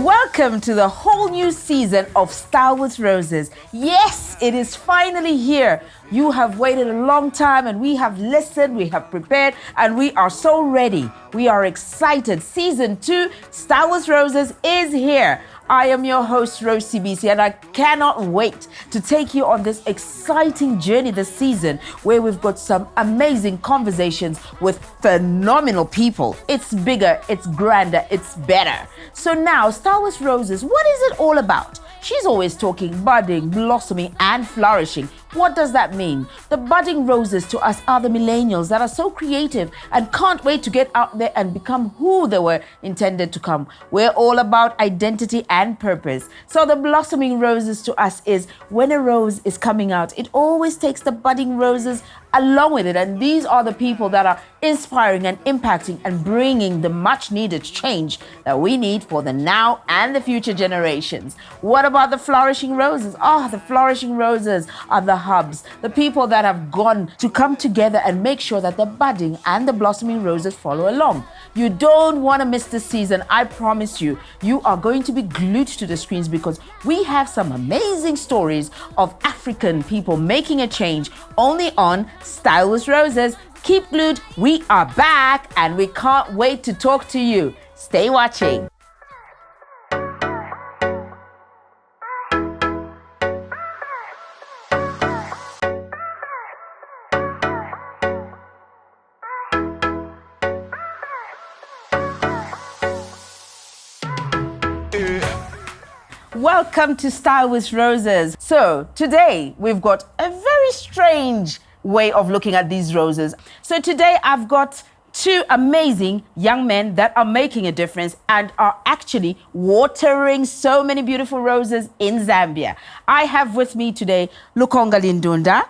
Welcome to the whole new season of Style with Roses. Yes, it is finally here. You have waited a long time and we have listened, we have prepared, and we are so ready. We are excited. Season 2, Style with Roses is here. I am your host, Silumesii, and I cannot wait to take you on this exciting journey this season where we've got some amazing conversations with phenomenal people. It's bigger, it's grander, it's better. So now, Style with Roses, what is it all about? She's always talking budding, blossoming, and flourishing. What does that mean? The budding roses to us are the millennials that are so creative and can't wait to get out there and become who they were intended to come. We're all about identity and purpose. So the blossoming roses to us is when a rose is coming out, it always takes the budding roses along with it. And these are the people that are inspiring and impacting and bringing the much needed change that we need for the now and the future generations. What about the flourishing roses? The flourishing roses are the hubs, the people that have gone to come together and make sure that the budding and the blossoming roses follow along. You don't want to miss this season. I promise you, you are going to be glued to the screens because we have some amazing stories of African people making a change only on Style with Roses. Keep glued. We are back and we can't wait to talk to you. Stay watching. Welcome to Style with Roses. So today we've got a very strange way of looking at these roses. So today I've got two amazing young men that are making a difference and are actually watering so many beautiful roses in Zambia. I have with me today Lukonga Lindunda.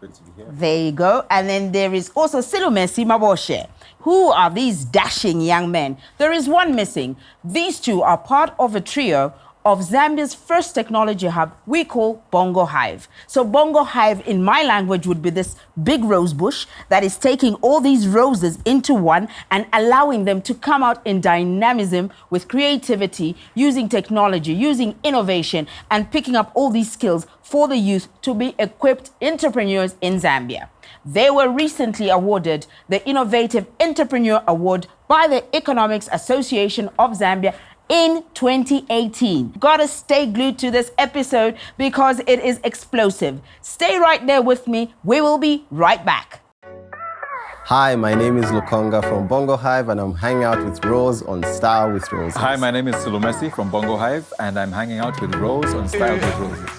Good to be here. There you go. And then there is also Silumesii Maboshe. Who are these dashing young men? There is one missing. These two are part of a trio of Zambia's first technology hub we call Bongo Hive. So Bongo Hive in my language would be this big rose bush that is taking all these roses into one and allowing them to come out in dynamism with creativity, using technology, using innovation, and picking up all these skills for the youth to be equipped entrepreneurs in Zambia. They were recently awarded the Innovative Entrepreneur Award by the Economics Association of Zambia in 2018. Gotta stay glued to this episode because it is explosive. Stay right there with me. We will be right back. Hi, my name is Lukonga from Bongo Hive and I'm hanging out with Rose on Style with Roses. Hi, my name is Silumesii from Bongo Hive and I'm hanging out with Rose on Style with Roses.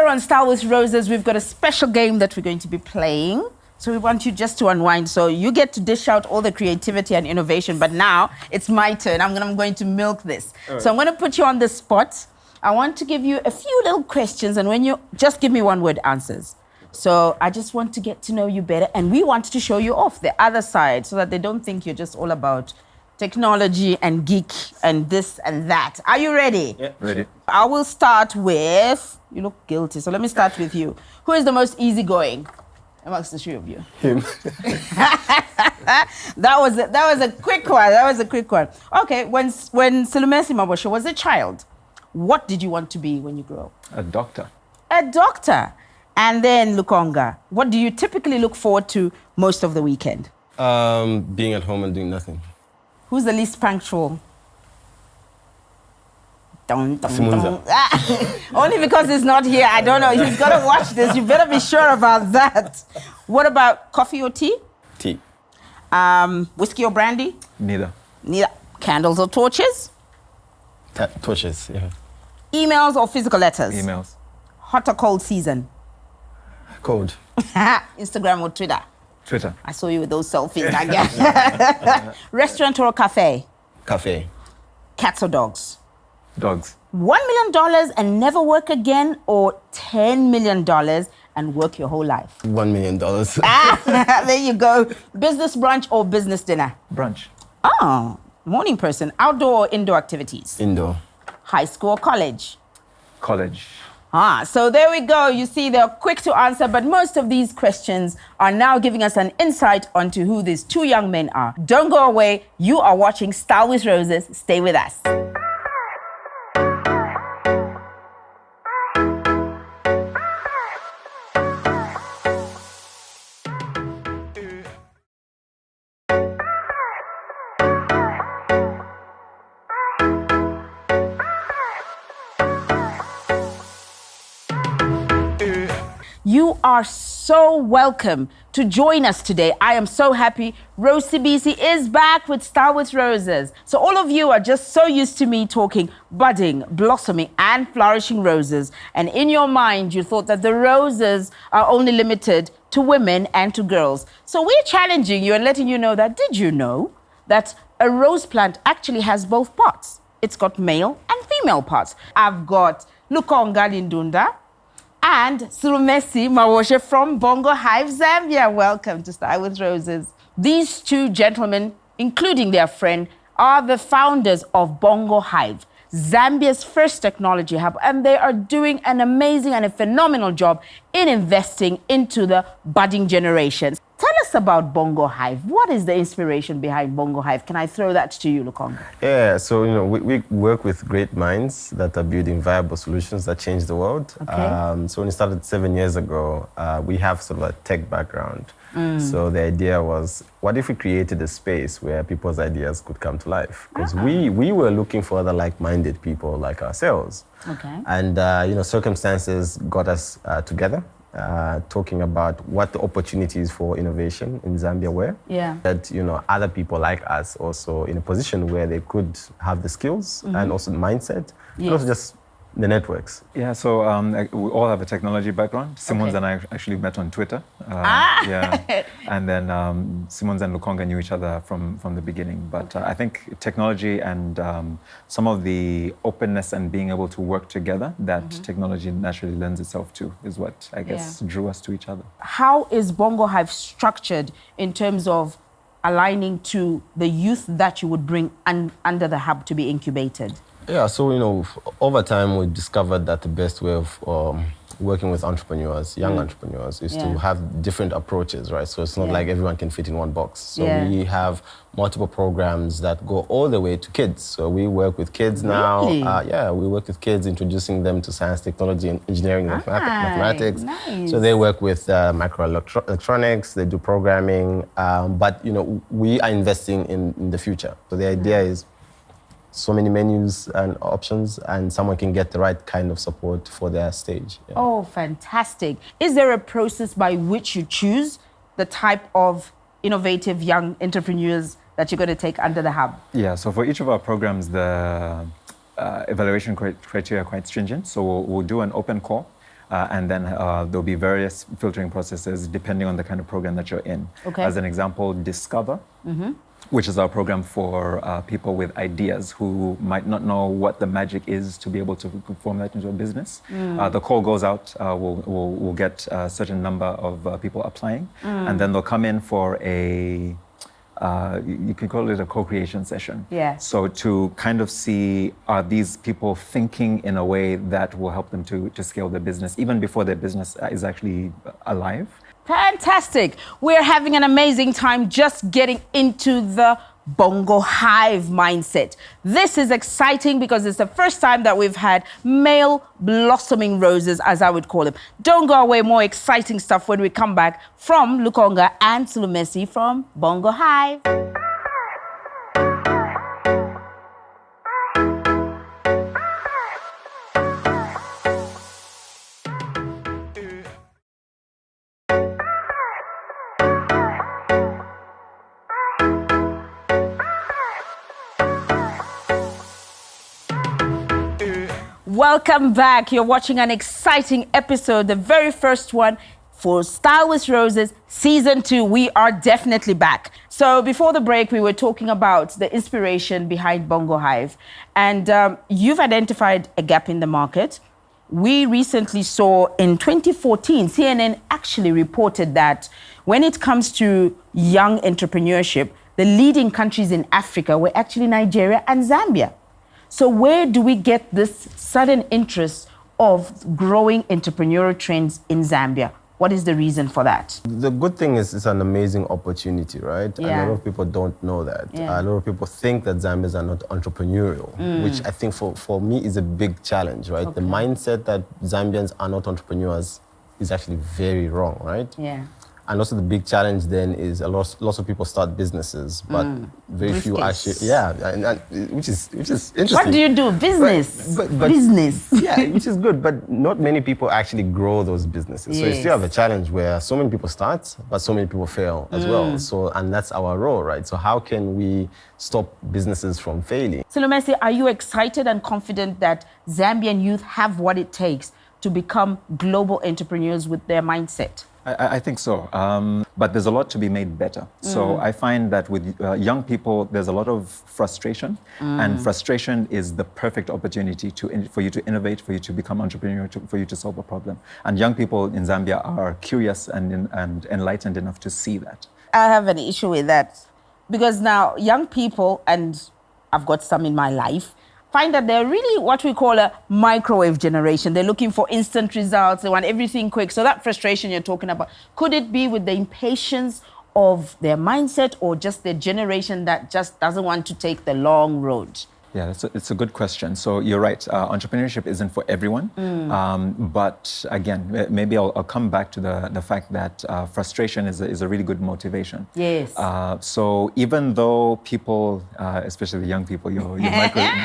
On Style with Roses, we've got a special game that we're going to be playing. So we want you just to unwind. So you get to dish out all the creativity and innovation, but now it's my turn. I'm going to milk this. Right. So I'm going to put you on the spot. I want to give you a few little questions, and when you just give me one-word answers. So I just want to get to know you better, and we want to show you off the other side so that they don't think you're just all about technology and geek and this and that. Are you ready? Yeah, ready. I will start with, you look guilty, so let me start with you. Who is the most easygoing amongst the three of you? Him. That was a quick one. Okay, when Silumesii Maboshe was a child, what did you want to be when you grew up? A doctor. A doctor. And then Lukonga, what do you typically look forward to most of the weekend? Being at home and doing nothing. Who's the least punctual? Dun, dun, dun. Only because he's not here. I don't know. He's got to watch this. You better be sure about that. What about coffee or tea? Tea. Whiskey or brandy? Neither. Neither. Candles or torches? Torches, yeah. Emails or physical letters? Emails. Hot or cold season? Cold. Instagram or Twitter? Twitter. I saw you with those selfies, I guess. Restaurant or cafe? Cafe. Cats or dogs? Dogs. $1 million and never work again, or $10 million and work your whole life? $1 million. There you go. Business brunch or business dinner? Brunch. Oh, morning person. Outdoor or indoor activities? Indoor. High school or college? College. So there we go. You see, they're quick to answer, but most of these questions are now giving us an insight onto who these two young men are. Don't go away. You are watching Style with Roses. Stay with us. You are so welcome to join us today. I am so happy. Silumesii is back with Style with Roses. So all of you are just so used to me talking budding, blossoming, and flourishing roses. And in your mind, you thought that the roses are only limited to women and to girls. So we're challenging you and letting you know that, did you know that a rose plant actually has both parts? It's got male and female parts. I've got Lukonga, Lindunda, and Silumesii, Maboshe from Bongo Hive, Zambia. Welcome to Style with Roses. These two gentlemen, including their friend, are the founders of Bongo Hive, Zambia's first technology hub, and they are doing an amazing and a phenomenal job in investing into the budding generations. Tell us about Bongo Hive. What is the inspiration behind Bongo Hive? Can I throw that to you, Lukonga? Yeah, so we work with great minds that are building viable solutions that change the world. Okay. So when we started 7 years ago, we have sort of a tech background. So the idea was, what if we created a space where people's ideas could come to life? Because we were looking for other like-minded people like ourselves. Okay. And circumstances got us together. Talking about what the opportunities for innovation in Zambia were. Yeah. That, other people like us also in a position where they could have the skills and also the mindset, and also just the networks. Yeah, so we all have a technology background. Simons and I actually met on Twitter. Yeah. And then Simons and Lukonga knew each other from the beginning. But I think technology and some of the openness and being able to work together that technology naturally lends itself to is what I guess drew us to each other. How is Bongo Hive structured in terms of aligning to the youth that you would bring under the hub to be incubated? Yeah, so, over time we discovered that the best way of working with entrepreneurs, young entrepreneurs, is to have different approaches, right? So it's not like everyone can fit in one box. So we have multiple programs that go all the way to kids. So we work with kids now. Really? We work with kids, introducing them to science, technology, and engineering, mathematics. Nice. So they work with microelectronics, they do programming, but, we are investing in the future. So the idea is, so many menus and options, and someone can get the right kind of support for their stage. Yeah. Oh, fantastic. Is there a process by which you choose the type of innovative young entrepreneurs that you're going to take under the hub? Yeah, so for each of our programs, the evaluation criteria are quite stringent. So we'll do an open call. And then there'll be various filtering processes depending on the kind of program that you're in. Okay. As an example, Discover, which is our program for people with ideas who might not know what the magic is to be able to form that into a business. The call goes out, we'll get a certain number of people applying, and then they'll come in for a you can call it a co-creation session. Yeah. So to kind of see, are these people thinking in a way that will help them to scale their business even before their business is actually alive? Fantastic. We're having an amazing time just getting into the Bongo Hive mindset. This is exciting because it's the first time that we've had male blossoming roses, as I would call them. Don't go away, more exciting stuff when we come back from Lukonga and Silumesii from Bongo Hive. Welcome back. You're watching an exciting episode, the very first one for Style with Roses Season 2. We are definitely back. So before the break, we were talking about the inspiration behind Bongo Hive. And you've identified a gap in the market. we recently saw in 2014, CNN actually reported that when it comes to young entrepreneurship, the leading countries in Africa were actually Nigeria and Zambia. So where do we get this sudden interest of growing entrepreneurial trends in Zambia? What is the reason for that? The good thing is it's an amazing opportunity, right? Yeah. And a lot of people don't know that. Yeah. A lot of people think that Zambians are not entrepreneurial, which I think for me is a big challenge, right? The mindset that Zambians are not entrepreneurs is actually very wrong, right? Yeah. And also the big challenge then is lots of people start businesses, but very few actually, which is interesting. What do you do? Business. But business. Yeah, which is good, but not many people actually grow those businesses. So you still have a challenge where so many people start, but so many people fail as well. So, and that's our role, right? So how can we stop businesses from failing? Silumesii, are you excited and confident that Zambian youth have what it takes to become global entrepreneurs with their mindset? I think so, but there's a lot to be made better. So I find that with young people, there's a lot of frustration, and frustration is the perfect opportunity for you to innovate, for you to become entrepreneurial, for you to solve a problem. And young people in Zambia are curious and enlightened enough to see that. I have an issue with that because now young people, and I've got some in my life, find that they're really what we call a microwave generation. They're looking for instant results. They want everything quick. So that frustration you're talking about, could it be with the impatience of their mindset or just their generation that just doesn't want to take the long road? Yeah, it's a good question. So you're right, entrepreneurship isn't for everyone. But again, maybe I'll come back to the fact that frustration is a really good motivation. Yes. So even though people, especially the young people, your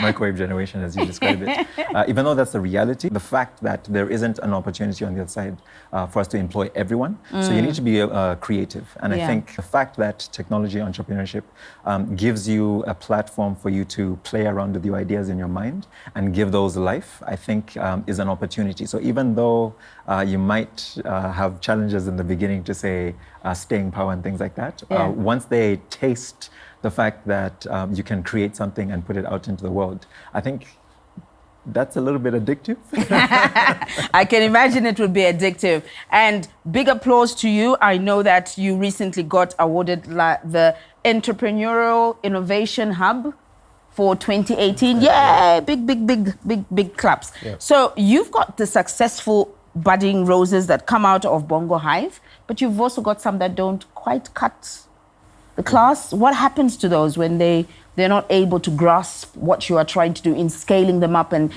microwave generation as you described it, even though that's the reality, the fact that there isn't an opportunity on the other side for us to employ everyone, so you need to be creative. And I think the fact that technology entrepreneurship gives you a platform for you to play around with your ideas in your mind and give those life, I think is an opportunity. So even though you might have challenges in the beginning to say staying power and things like that, once they taste the fact that you can create something and put it out into the world, I think that's a little bit addictive. I can imagine it would be addictive. And big applause to you. I know that you recently got awarded the Entrepreneurial Innovation Hub for 2018. Yeah, big claps. Yeah. So you've got the successful budding roses that come out of Bongo Hive, but you've also got some that don't quite cut the class. What happens to those when they're not able to grasp what you are trying to do in scaling them up and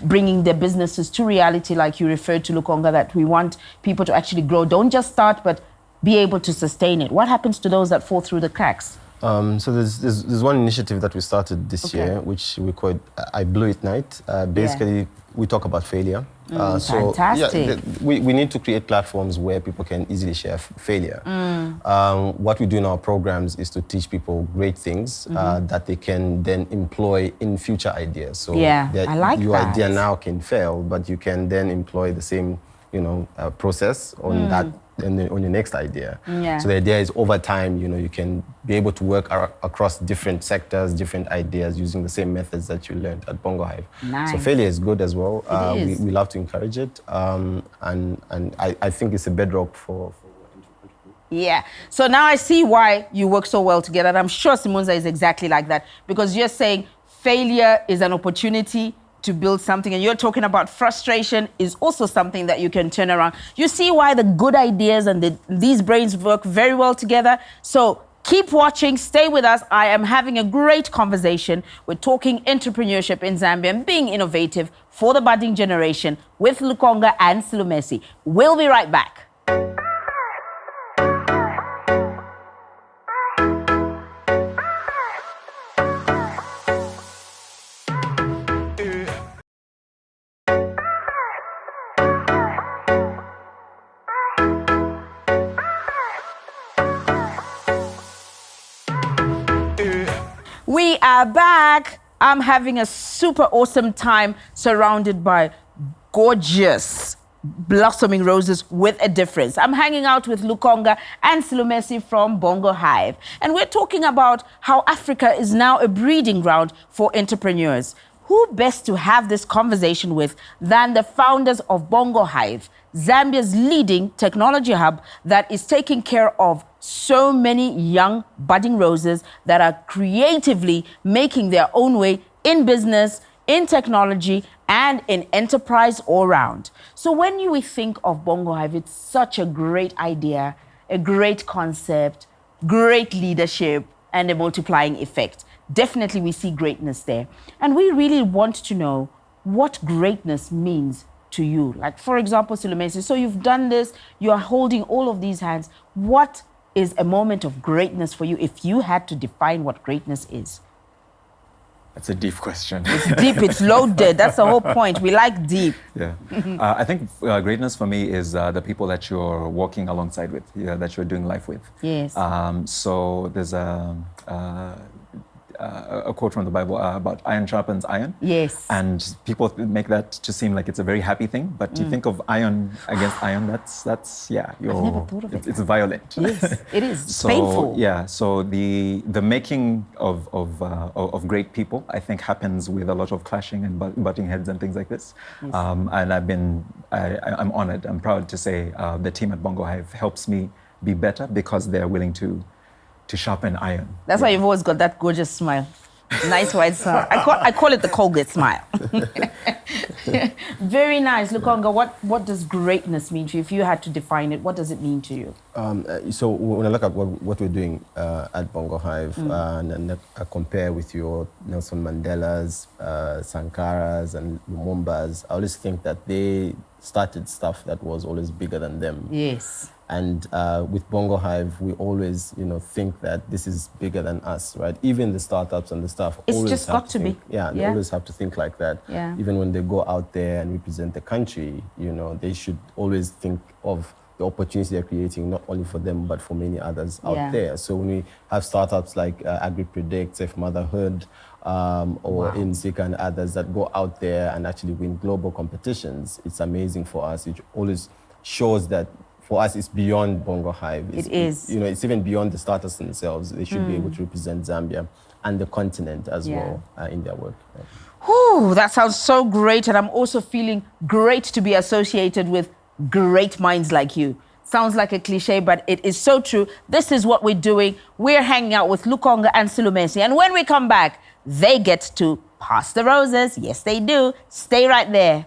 bringing their businesses to reality, like you referred to, Lukonga, that we want people to actually grow, don't just start, but be able to sustain it? What happens to those that fall through the cracks? So there's one initiative that we started this year, which we called I Blew It Night. Basically, we talk about failure. Fantastic. We need to create platforms where people can easily share failure. What we do in our programs is to teach people great things that they can then employ in future ideas. So I like your that. idea now can fail, but you can then employ the same process on that. And then on your next idea. So the idea is over time, you can be able to work across different sectors, different ideas using the same methods that you learned at Bongo Hive. Nice. So failure is good as well. We love to encourage it. And I think it's a bedrock for Yeah. So now I see why you work so well together. And I'm sure Simonza is exactly like that, because you're saying failure is an opportunity to build something, and you're talking about frustration is also something that you can turn around. You see why the good ideas and these brains work very well together. So keep watching, stay with us. I am having a great conversation. We're talking entrepreneurship in Zambia and being innovative for the budding generation with Lukonga and Silumesii. We'll be right back. We are back. I'm having a super awesome time surrounded by gorgeous blossoming roses with a difference. I'm hanging out with Lukonga and Silumesii from Bongo Hive. And we're talking about how Africa is now a breeding ground for entrepreneurs. who best to have this conversation with than the founders of Bongo Hive, Zambia's leading technology hub that is taking care of so many young budding roses that are creatively making their own way in business, in technology, and in enterprise all around. So when we think of Bongo Hive, it's such a great idea, a great concept, great leadership, and a multiplying effect. Definitely we see greatness there. And we really want to know what greatness means to you. Like, for example, Silumesii, so you've done this, you are holding all of these hands. What is a moment of greatness for you if you had to define what greatness is? That's a deep question. It's deep, it's loaded. That's the whole point. We like deep. Yeah. I think greatness for me is the people that you're walking alongside with, that you're doing life with. Yes. So there's a quote from the Bible about iron sharpens iron. Yes. And people make that to seem like it's a very happy thing, but you think of iron against iron, that's I've never thought of it. It's violent. Yes, it is. It's so, painful. Yeah, so the making of great people, I think, happens with a lot of clashing and butting heads and things like this. Yes. And I'm honored, I'm proud to say the team at Bongo Hive helps me be better because they're willing to sharpen iron. That's why you've always got that gorgeous smile. Nice wide smile. I call it the Colgate smile. Very nice. Lukonga, what does greatness mean to you? If you had to define it, what does it mean to you? So when I look at what we're doing at Bongo Hive and I compare with your Nelson Mandelas, Sankaras and Lumumbas, I always think that they started stuff that was always bigger than them. Yes. And with Bongo Hive, we always, think that this is bigger than us, right? Even the startups and the stuff. It's just got to be. Yeah, they always have to think like that. Yeah. Even when they go out there and represent the country, they should always think of the opportunities they're creating, not only for them, but for many others out there. So when we have startups like AgriPredict, Safe Motherhood, or InSeek and others that go out there and actually win global competitions, it's amazing for us. It always shows that for us, it's beyond Bongo Hive. It is. It's even beyond the startups themselves. They should be able to represent Zambia and the continent as well in their work. Yeah. Whew, that sounds so great. And I'm also feeling great to be associated with great minds like you. Sounds like a cliche, but it is so true. This is what we're doing. We're hanging out with Lukonga and Silumesii. And when we come back, they get to pass the roses. Yes, they do. Stay right there.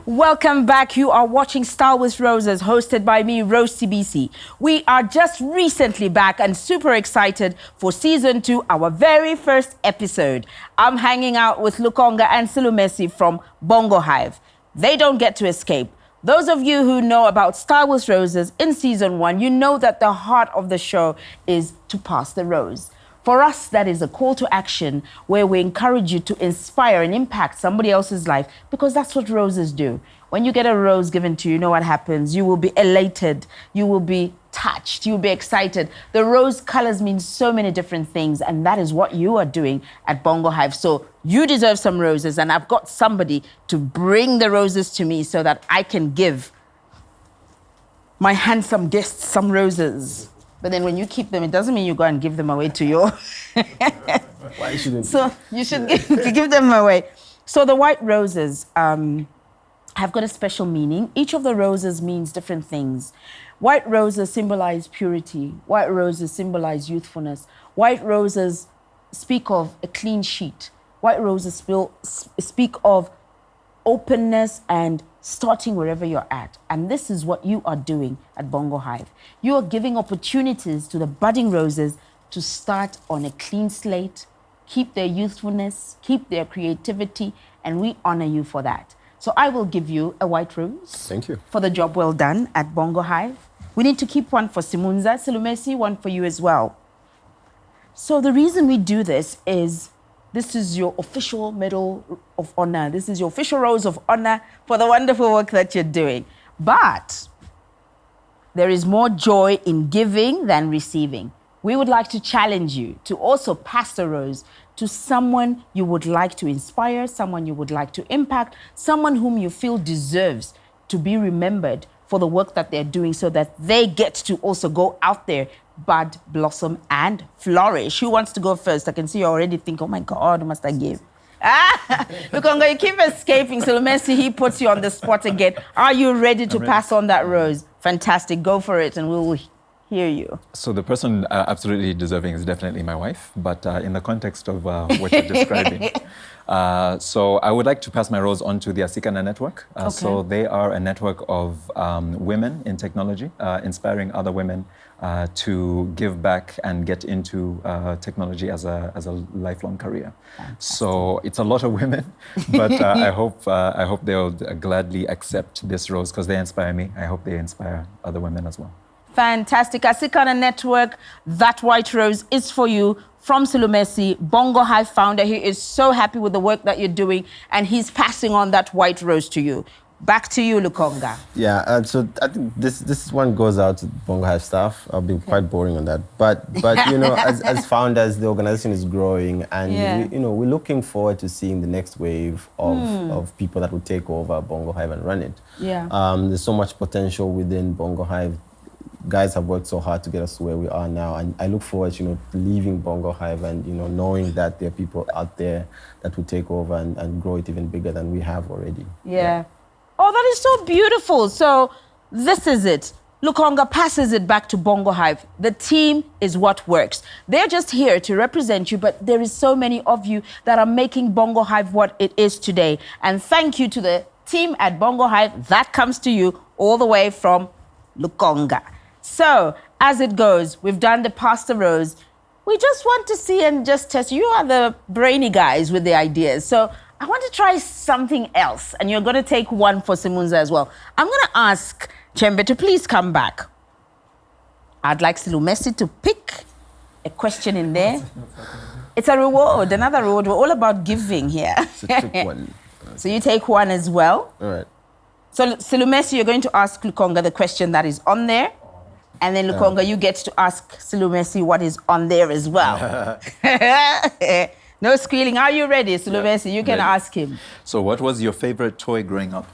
Welcome back. You are watching Style with Roses, hosted by me, Rose TBC. We are just recently back and super excited for season 2, our very first episode. I'm hanging out with Lukonga and Silumesii from Bongo Hive. They don't get to escape. Those of you who know about Style with Roses in season 1, you know that the heart of the show is to pass the rose. For us, that is a call to action where we encourage you to inspire and impact somebody else's life, because that's what roses do. When you get a rose given to you, you know what happens. You will be elated. You will be touched. You'll be excited. The rose colors mean so many different things, and that is what you are doing at Bongo Hive. So you deserve some roses, and I've got somebody to bring the roses to me so that I can give my handsome guests some roses. But then when you keep them, it doesn't mean you go and give them away to your... Why shouldn't So you should give them away. So the white roses have got a special meaning. Each of the roses means different things. White roses symbolize purity. White roses symbolize youthfulness. White roses speak of a clean sheet. White roses speak of openness and starting wherever you're at. And this is what you are doing at Bongo Hive. You are giving opportunities to the budding roses to start on a clean slate, keep their youthfulness, keep their creativity, and we honor you for that. So I will give you a white rose. Thank you. For the job well done at Bongo Hive. We need to keep one for Simunza, Silumesii, one for you as well. So the reason we do this is this is your official Medal of Honor. This is your official Rose of Honor for the wonderful work that you're doing. But there is more joy in giving than receiving. We would like to challenge you to also pass the rose to someone you would like to inspire, someone you would like to impact, someone whom you feel deserves to be remembered for the work that they're doing so that they get to also go out there, bud, blossom, and flourish. Who wants to go first? I can see you already think, oh my God, must I give? Lukonga, you keep escaping. Silumesii, he puts you on the spot again. Are you ready to pass on that rose? Fantastic, go for it and we will hear you. So the person absolutely deserving is definitely my wife, but in the context of what you're describing. So I would like to pass my rose on to the Asikana Network. So they are a network of women in technology, inspiring other women to give back and get into technology as a lifelong career. Fantastic. So it's a lot of women, but I hope they'll gladly accept this rose because they inspire me. I hope they inspire other women as well. Fantastic. Asikana Network, that white rose is for you from Silumesii, Bongo Hive founder. He is so happy with the work that you're doing and he's passing on that white rose to you. Back to you, Lukonga. Yeah, so I think this one goes out to Bongo Hive staff. I'll be quite boring on that. But you know, as founders, the organization is growing and we're looking forward to seeing the next wave of people that will take over Bongo Hive and run it. Yeah. There's so much potential within Bongo Hive. Guys have worked so hard to get us to where we are now, and I look forward, to leaving Bongo Hive and knowing that there are people out there that will take over and grow it even bigger than we have already. Yeah. Oh, that is so beautiful. So this is it. Lukonga passes it back to Bongo Hive. The team is what works. They're just here to represent you, but there is so many of you that are making Bongo Hive what it is today. And thank you to the team at Bongo Hive. That comes to you all the way from Lukonga. So, as it goes, we've done the pasta rose. We just want to see and just test. You are the brainy guys with the ideas. So, I want to try something else. And you're going to take one for Simunza as well. I'm going to ask Chembe to please come back. I'd like Silumesii to pick a question in there. It's a reward, another reward. We're all about giving here. So take one. So you take one as well. All right. So Silumesii, you're going to ask Lukonga the question that is on there. And then Lukonga, you get to ask Silumesii what is on there as well. No squealing. Are you ready, Silumesii? You can ask him. So what was your favorite toy growing up?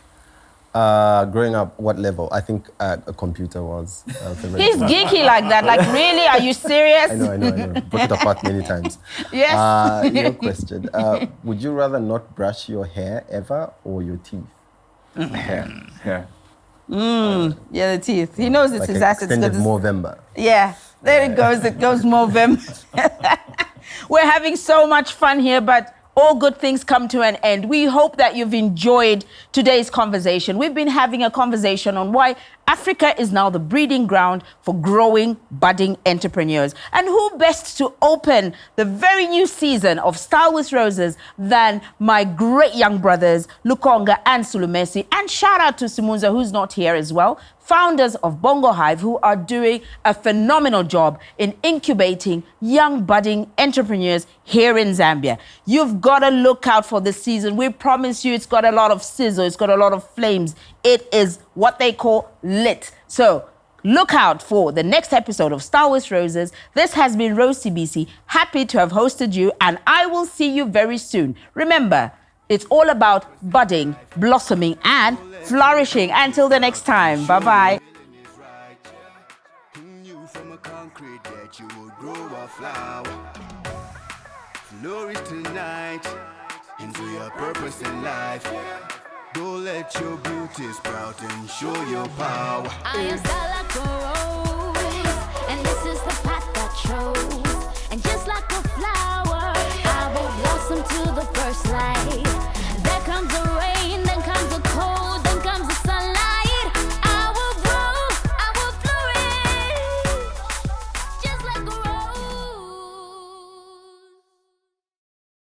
Growing up, what level? I think a computer was favorite. He's geeky like that. Like, really? Are you serious? I know. Broke it apart many times. Yes. Your question. Would you rather not brush your hair ever or your teeth? Hair. Yeah, the teeth. He knows it's like his assets. Extended Movember. Yeah, there it goes. It goes Movember. We're having so much fun here, but all good things come to an end. We hope that you've enjoyed today's conversation. We've been having a conversation on why Africa is now the breeding ground for growing, budding entrepreneurs. And who best to open the very new season of Style with Roses than my great young brothers, Lukonga and Silumesii. And shout out to Simunza, who's not here as well, founders of Bongo Hive, who are doing a phenomenal job in incubating young budding entrepreneurs here in Zambia. You've got to look out for this season. We promise you it's got a lot of sizzle, it's got a lot of flames. It is what they call lit. So look out for the next episode of Style with Roses. This has been Rose CBC. Happy to have hosted you, and I will see you very soon. Remember, it's all about budding, blossoming, and flourishing. Until the next time, bye-bye. Flourish tonight into your purpose in life. Don't let your beauty sprout and show your power. I am style like a rose, and this is the path that shows. And just like a flower.